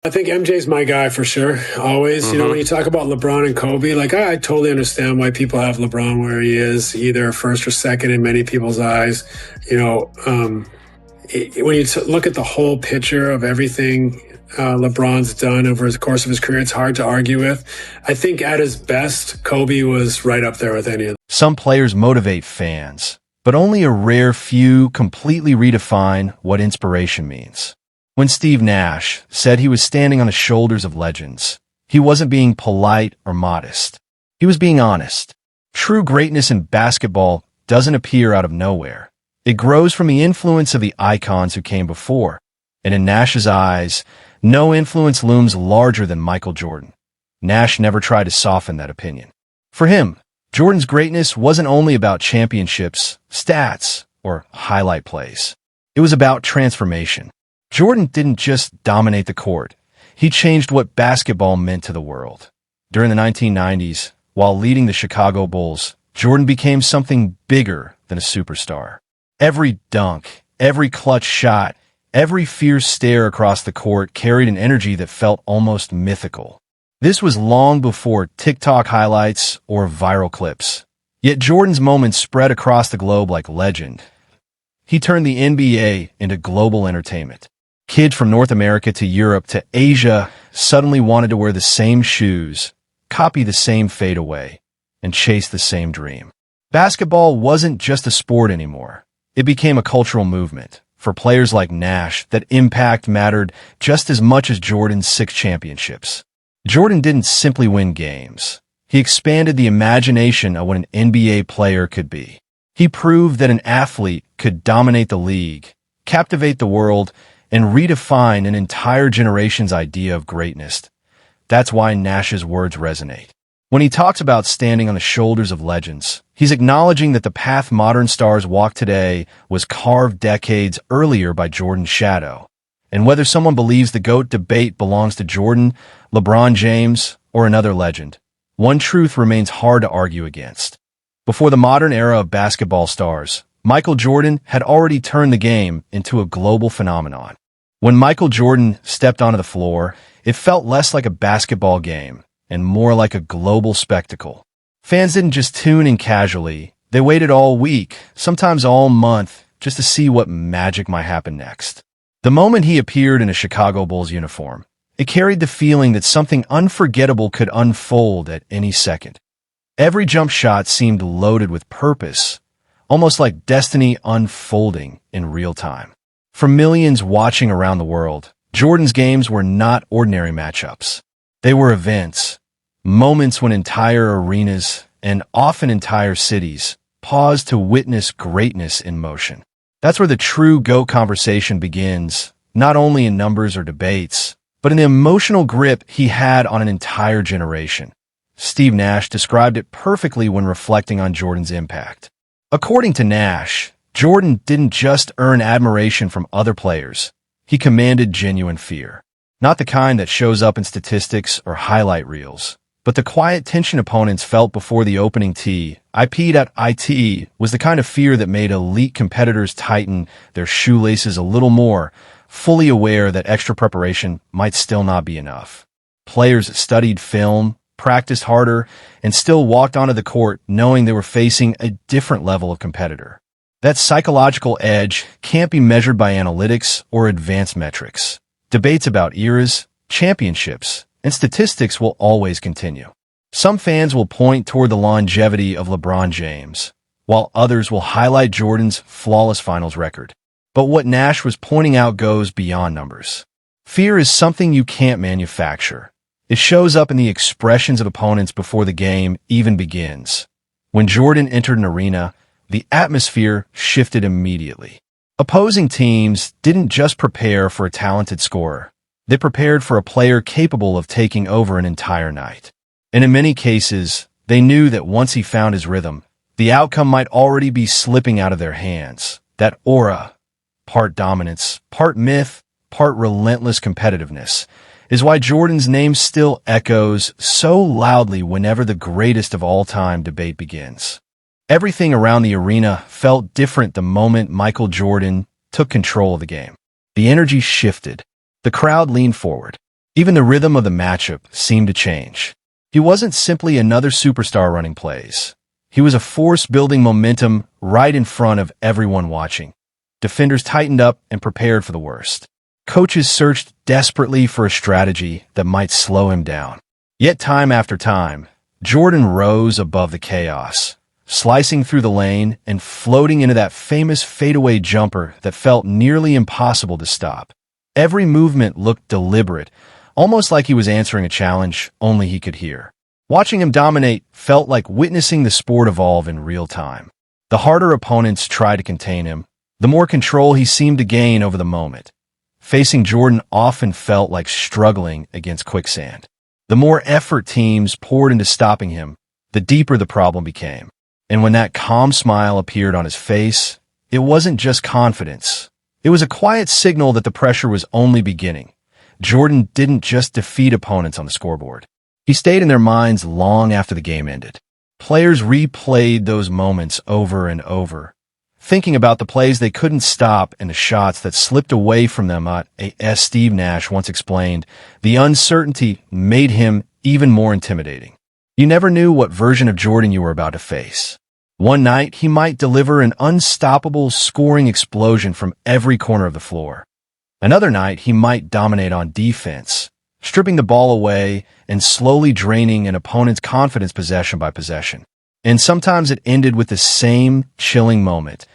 I think MJ's my guy for sure. Always, when you talk about LeBron and Kobe, like I totally understand why people have LeBron where he is, either first or second in many people's eyes. When you look at the whole picture of everything LeBron's done over the course of his career, it's hard to argue with. I think at his best, Kobe was right up there with any of them. Some players motivate fans, but only a rare few completely redefine what inspiration means. When Steve Nash said he was standing on the shoulders of legends, he wasn't being polite or modest. He was being honest. True greatness in basketball doesn't appear out of nowhere. It grows from the influence of the icons who came before. And in Nash's eyes, no influence looms larger than Michael Jordan. Nash never tried to soften that opinion. For him, Jordan's greatness wasn't only about championships, stats, or highlight plays. It was about transformation. Jordan didn't just dominate the court. He changed what basketball meant to the world. During the 1990s, while leading the Chicago Bulls, Jordan became something bigger than a superstar. Every dunk, every clutch shot, every fierce stare across the court carried an energy that felt almost mythical. This was long before TikTok highlights or viral clips. Yet Jordan's moments spread across the globe like legend. He turned the NBA into global entertainment. Kids from North America to Europe to Asia suddenly wanted to wear the same shoes, copy the same fadeaway, and chase the same dream. Basketball wasn't just a sport anymore. It became a cultural movement. For players like Nash, that impact mattered just as much as Jordan's 6 championships. Jordan didn't simply win games. He expanded the imagination of what an NBA player could be. He proved that an athlete could dominate the league, captivate the world, and redefine an entire generation's idea of greatness. That's why Nash's words resonate. When he talks about standing on the shoulders of legends, he's acknowledging that the path modern stars walk today was carved decades earlier by Jordan's shadow. And whether someone believes the GOAT debate belongs to Jordan, LeBron James, or another legend, one truth remains hard to argue against. Before the modern era of basketball stars, Michael Jordan had already turned the game into a global phenomenon. When Michael Jordan stepped onto the floor, it felt less like a basketball game and more like a global spectacle. Fans didn't just tune in casually. They waited all week, sometimes all month, just to see what magic might happen next. The moment he appeared in a Chicago Bulls uniform, it carried the feeling that something unforgettable could unfold at any second. Every jump shot seemed loaded with purpose, almost like destiny unfolding in real time. For millions watching around the world, Jordan's games were not ordinary matchups. They were events, moments when entire arenas, and often entire cities, paused to witness greatness in motion. That's where the true GOAT conversation begins, not only in numbers or debates, but in the emotional grip he had on an entire generation. Steve Nash described it perfectly when reflecting on Jordan's impact. According to Nash, Jordan didn't just earn admiration from other players. He commanded genuine fear. Not the kind that shows up in statistics or highlight reels, but the quiet tension opponents felt before the opening tee. IT was the kind of fear that made elite competitors tighten their shoelaces a little more, fully aware that extra preparation might still not be enough. Players studied film, practiced harder, and still walked onto the court knowing they were facing a different level of competitor. That psychological edge can't be measured by analytics or advanced metrics. Debates about eras, championships, and statistics will always continue. Some fans will point toward the longevity of LeBron James, while others will highlight Jordan's flawless finals record. But what Nash was pointing out goes beyond numbers. Fear is something you can't manufacture. It shows up in the expressions of opponents before the game even begins. When Jordan entered an arena, the atmosphere shifted immediately. Opposing teams didn't just prepare for a talented scorer. They prepared for a player capable of taking over an entire night. And in many cases, they knew that once he found his rhythm, the outcome might already be slipping out of their hands. That aura, part dominance, part myth, part relentless competitiveness, is why Jordan's name still echoes so loudly whenever the greatest of all time debate begins. Everything around the arena felt different the moment Michael Jordan took control of the game. The energy shifted. The crowd leaned forward. Even the rhythm of the matchup seemed to change. He wasn't simply another superstar running plays. He was a force building momentum right in front of everyone watching. Defenders tightened up and prepared for the worst. Coaches searched desperately for a strategy that might slow him down. Yet time after time, Jordan rose above the chaos, slicing through the lane and floating into that famous fadeaway jumper that felt nearly impossible to stop. Every movement looked deliberate, almost like he was answering a challenge only he could hear. Watching him dominate felt like witnessing the sport evolve in real time. The harder opponents tried to contain him, the more control he seemed to gain over the moment. Facing Jordan often felt like struggling against quicksand. The more effort teams poured into stopping him, the deeper the problem became. And when that calm smile appeared on his face, it wasn't just confidence. It was a quiet signal that the pressure was only beginning. Jordan didn't just defeat opponents on the scoreboard. He stayed in their minds long after the game ended. Players replayed those moments over and over, thinking about the plays they couldn't stop and the shots that slipped away from them. As Steve Nash once explained, the uncertainty made him even more intimidating. You never knew what version of Jordan you were about to face. One night, he might deliver an unstoppable scoring explosion from every corner of the floor. Another night, he might dominate on defense, stripping the ball away and slowly draining an opponent's confidence possession by possession. And sometimes it ended with the same chilling moment,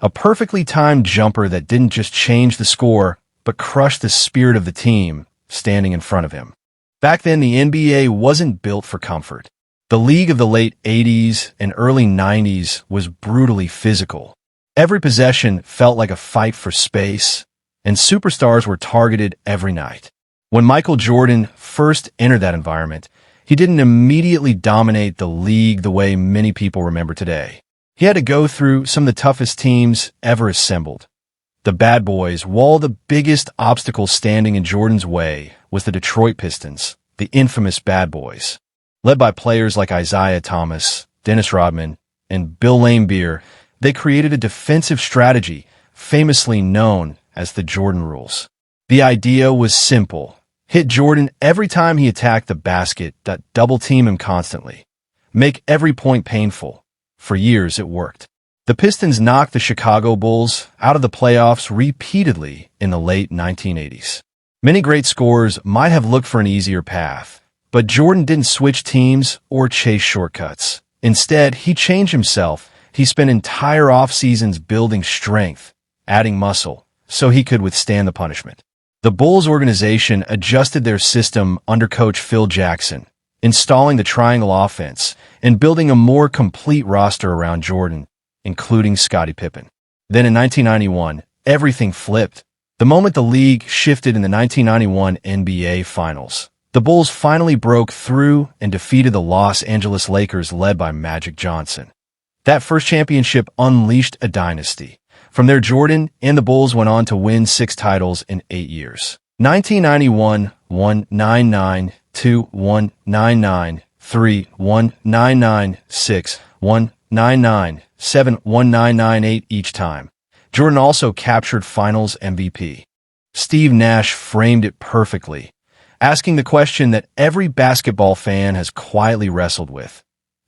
a perfectly timed jumper that didn't just change the score, but crushed the spirit of the team standing in front of him. Back then, the NBA wasn't built for comfort. The league of the late 80s and early 90s was brutally physical. Every possession felt like a fight for space, and superstars were targeted every night. When Michael Jordan first entered that environment, he didn't immediately dominate the league the way many people remember today. He had to go through some of the toughest teams ever assembled. The Bad Boys, while the biggest obstacle standing in Jordan's way was the Detroit Pistons, the infamous Bad Boys. Led by players like Isaiah Thomas, Dennis Rodman, and Bill Laimbeer, they created a defensive strategy famously known as the Jordan rules. The idea was simple. Hit Jordan every time he attacked the basket, double-team him constantly. Make every point painful. For years, it worked. The Pistons knocked the Chicago Bulls out of the playoffs repeatedly in the late 1980s. Many great scorers might have looked for an easier path, but Jordan didn't switch teams or chase shortcuts. Instead, he changed himself. He spent entire off-seasons building strength, adding muscle, so he could withstand the punishment. The Bulls organization adjusted their system under coach Phil Jackson, installing the triangle offense and building a more complete roster around Jordan, including Scottie Pippen. Then in 1991, everything flipped. The moment the league shifted in the 1991 NBA Finals, the Bulls finally broke through and defeated the Los Angeles Lakers led by Magic Johnson. That first championship unleashed a dynasty. From there, Jordan and the Bulls went on to win 6 titles in 8 years. 1991, 199, 2, 199, 3, 199, 6, 199, 7, 1998 each time. Jordan also captured Finals MVP. Steve Nash framed it perfectly, asking the question that every basketball fan has quietly wrestled with.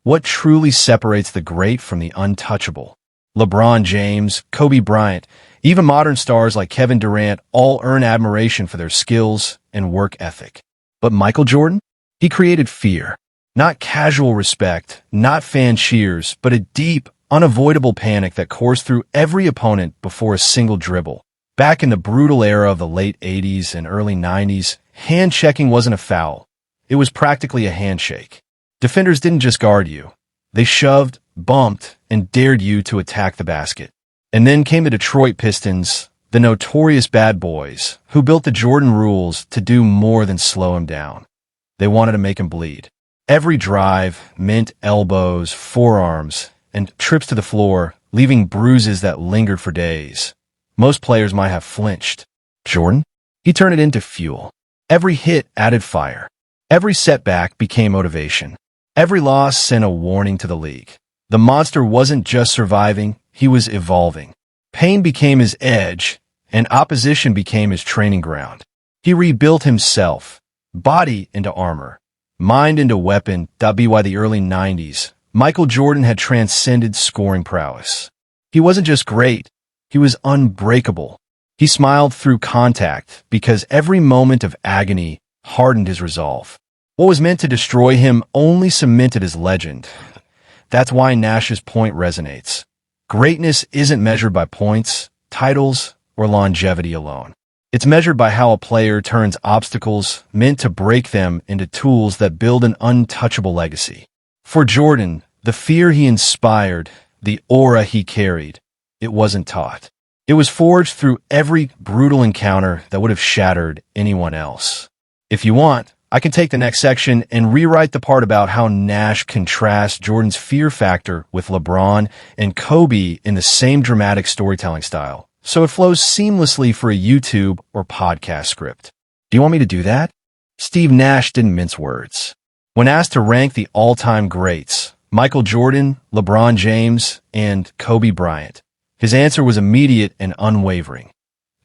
What truly separates the great from the untouchable? LeBron James, Kobe Bryant, even modern stars like Kevin Durant all earn admiration for their skills and work ethic. But Michael Jordan? He created fear. Not casual respect, not fan cheers, but a deep, unavoidable panic that coursed through every opponent before a single dribble. Back in the brutal era of the late 80s and early 90s, hand-checking wasn't a foul. It was practically a handshake. Defenders didn't just guard you. They shoved, bumped, and dared you to attack the basket. And then came the Detroit Pistons, the notorious Bad Boys, who built the Jordan rules to do more than slow him down. They wanted to make him bleed. Every drive meant elbows, forearms, and trips to the floor, leaving bruises that lingered for days. Most players might have flinched. Jordan? He turned it into fuel. Every hit added fire. Every setback became motivation. Every loss sent a warning to the league. The monster wasn't just surviving, he was evolving. Pain became his edge, and opposition became his training ground. He rebuilt himself, body into armor, mind into weapon. By the early 90s, Michael Jordan had transcended scoring prowess. He wasn't just great, he was unbreakable. He smiled through contact because every moment of agony hardened his resolve. What was meant to destroy him only cemented his legend. That's why Nash's point resonates. Greatness isn't measured by points, titles, or longevity alone. It's measured by how a player turns obstacles meant to break them into tools that build an untouchable legacy. For Jordan, the fear he inspired, the aura he carried, it wasn't taught. It was forged through every brutal encounter that would have shattered anyone else. If you want, I can take the next section and rewrite the part about how Nash contrasts Jordan's fear factor with LeBron and Kobe in the same dramatic storytelling style, so it flows seamlessly for a YouTube or podcast script. Do you want me to do that? Steve Nash didn't mince words. When asked to rank the all-time greats, Michael Jordan, LeBron James, and Kobe Bryant, his answer was immediate and unwavering.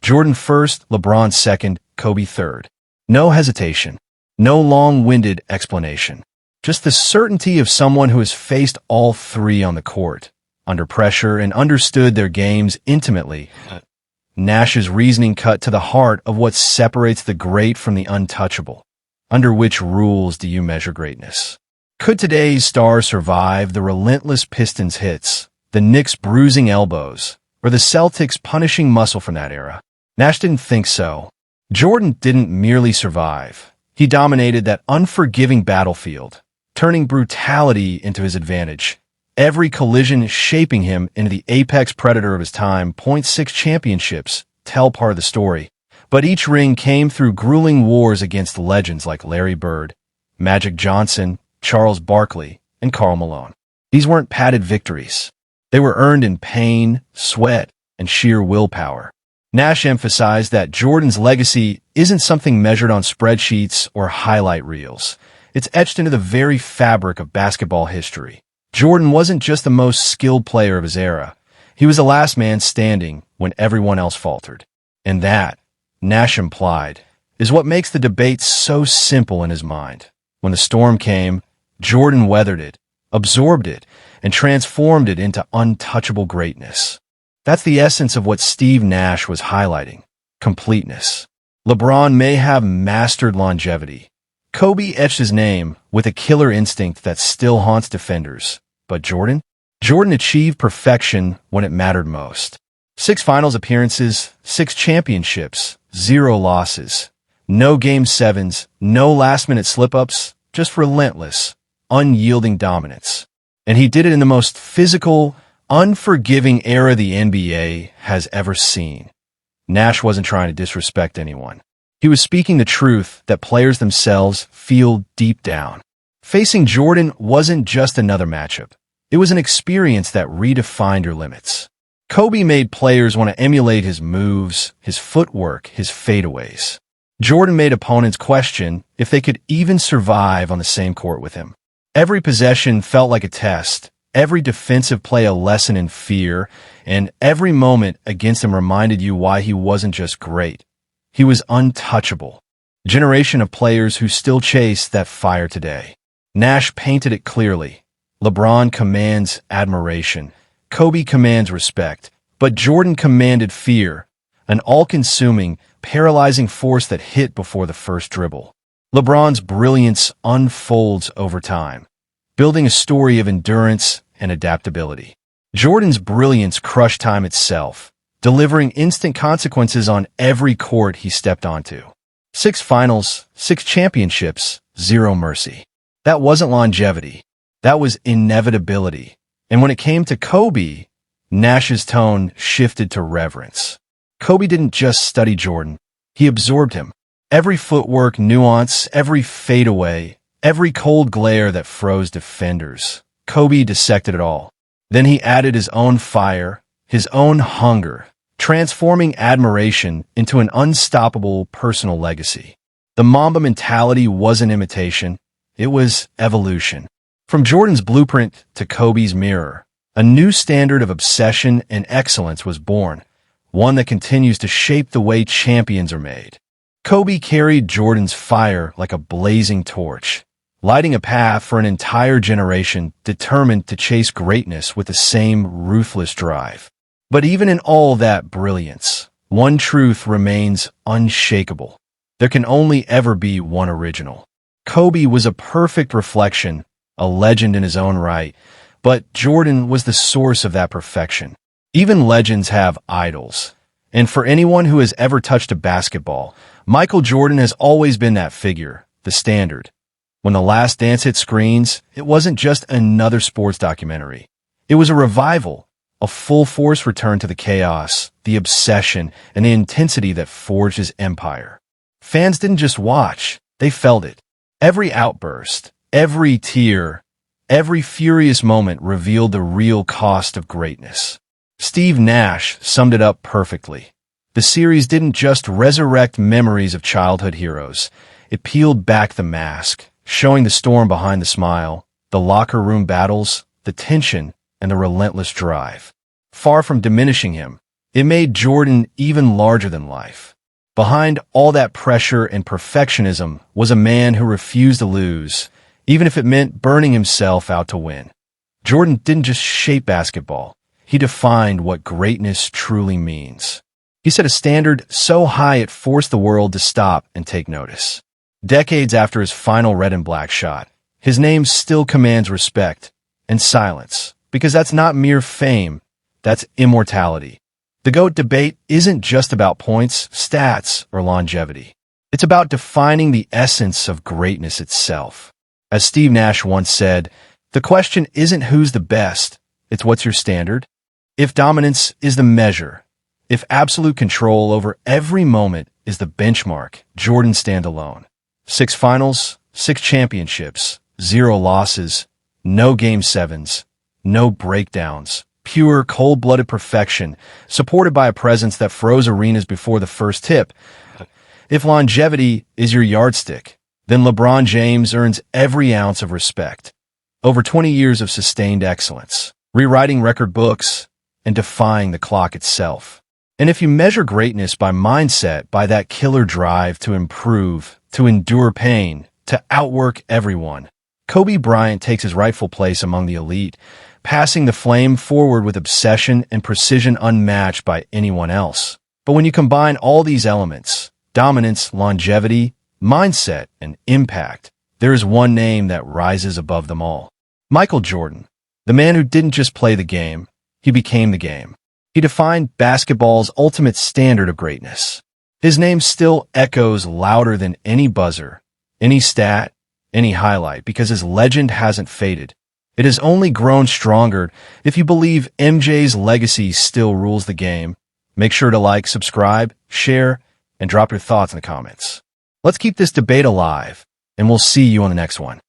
Jordan first, LeBron second, Kobe third. No hesitation. No long-winded explanation. Just the certainty of someone who has faced all three on the court, under pressure, and understood their games intimately. Nash's reasoning cut to the heart of what separates the great from the untouchable. Under which rules do you measure greatness? Could today's stars survive the relentless Pistons hits, the Knicks' bruising elbows, or the Celtics' punishing muscle from that era? Nash didn't think so. Jordan didn't merely survive. He dominated that unforgiving battlefield, turning brutality into his advantage. Every collision shaping him into the apex predator of his time. 6 championships tell part of the story, but each ring came through grueling wars against legends like Larry Bird, Magic Johnson, Charles Barkley, and Karl Malone. These weren't padded victories. They were earned in pain, sweat, and sheer willpower. Nash emphasized that Jordan's legacy isn't something measured on spreadsheets or highlight reels. It's etched into the very fabric of basketball history. Jordan wasn't just the most skilled player of his era. He was the last man standing when everyone else faltered. And that, Nash implied, is what makes the debate so simple in his mind. When the storm came, Jordan weathered it, absorbed it, and transformed it into untouchable greatness. That's the essence of what Steve Nash was highlighting: completeness. LeBron may have mastered longevity. Kobe etched his name with a killer instinct that still haunts defenders. But Jordan? Jordan achieved perfection when it mattered most. 6 finals appearances, 6 championships, 0 losses. No Game 7s, no last-minute slip-ups, just relentless, unyielding dominance. And he did it in the most physical, unforgiving era the NBA has ever seen. Nash wasn't trying to disrespect anyone. He was speaking the truth that players themselves feel deep down. Facing Jordan wasn't just another matchup. It was an experience that redefined your limits. Kobe made players want to emulate his moves, his footwork, his fadeaways. Jordan made opponents question if they could even survive on the same court with him. Every possession felt like a test. Every defensive play a lesson in fear, and every moment against him reminded you why he wasn't just great. He was untouchable. A generation of players who still chase that fire today. Nash painted it clearly. LeBron commands admiration. Kobe commands respect. But Jordan commanded fear, an all-consuming, paralyzing force that hit before the first dribble. LeBron's brilliance unfolds over time, building a story of endurance and adaptability. Jordan's brilliance crushed time itself, delivering instant consequences on every court he stepped onto. 6 finals, 6 championships, 0 mercy. That wasn't longevity. That was inevitability. And when it came to Kobe, Nash's tone shifted to reverence. Kobe didn't just study Jordan. He absorbed him. Every footwork nuance, every fadeaway, every cold glare that froze defenders. Kobe dissected it all. Then he added his own fire, his own hunger, transforming admiration into an unstoppable personal legacy. The Mamba mentality wasn't imitation. It was evolution. From Jordan's blueprint to Kobe's mirror, a new standard of obsession and excellence was born, one that continues to shape the way champions are made. Kobe carried Jordan's fire like a blazing torch, lighting a path for an entire generation determined to chase greatness with the same ruthless drive. But even in all that brilliance, one truth remains unshakable. There can only ever be one original. Kobe was a perfect reflection, a legend in his own right, but Jordan was the source of that perfection. Even legends have idols, and for anyone who has ever touched a basketball, Michael Jordan has always been that figure, the standard. When The Last Dance hit screens, it wasn't just another sports documentary. It was a revival, a full-force return to the chaos, the obsession, and the intensity that forged his empire. Fans didn't just watch, they felt it. Every outburst, every tear, every furious moment revealed the real cost of greatness. Steve Nash summed it up perfectly. The series didn't just resurrect memories of childhood heroes. It peeled back the mask, showing the storm behind the smile, the locker room battles, the tension, and the relentless drive. Far from diminishing him, it made Jordan even larger than life. Behind all that pressure and perfectionism was a man who refused to lose, even if it meant burning himself out to win. Jordan didn't just shape basketball. He defined what greatness truly means. He set a standard so high it forced the world to stop and take notice. Decades after his final red and black shot, his name still commands respect and silence, because that's not mere fame, that's immortality. The GOAT debate isn't just about points, stats, or longevity. It's about defining the essence of greatness itself. As Steve Nash once said, the question isn't who's the best, it's what's your standard. If dominance is the measure, if absolute control over every moment is the benchmark, Jordan stand alone. 6 finals, 6 championships, 0 losses, no game sevens, no breakdowns. Pure, cold-blooded perfection, supported by a presence that froze arenas before the first tip. If longevity is your yardstick, then LeBron James earns every ounce of respect. Over 20 years of sustained excellence, rewriting record books, and defying the clock itself. And if you measure greatness by mindset, by that killer drive to improve, to endure pain, to outwork everyone, Kobe Bryant takes his rightful place among the elite, passing the flame forward with obsession and precision unmatched by anyone else. But when you combine all these elements, dominance, longevity, mindset, and impact, there is one name that rises above them all. Michael Jordan, the man who didn't just play the game, he became the game. He defined basketball's ultimate standard of greatness. His name still echoes louder than any buzzer, any stat, any highlight, because his legend hasn't faded. It has only grown stronger. If you believe MJ's legacy still rules the game, make sure to like, subscribe, share, and drop your thoughts in the comments. Let's keep this debate alive, and we'll see you on the next one.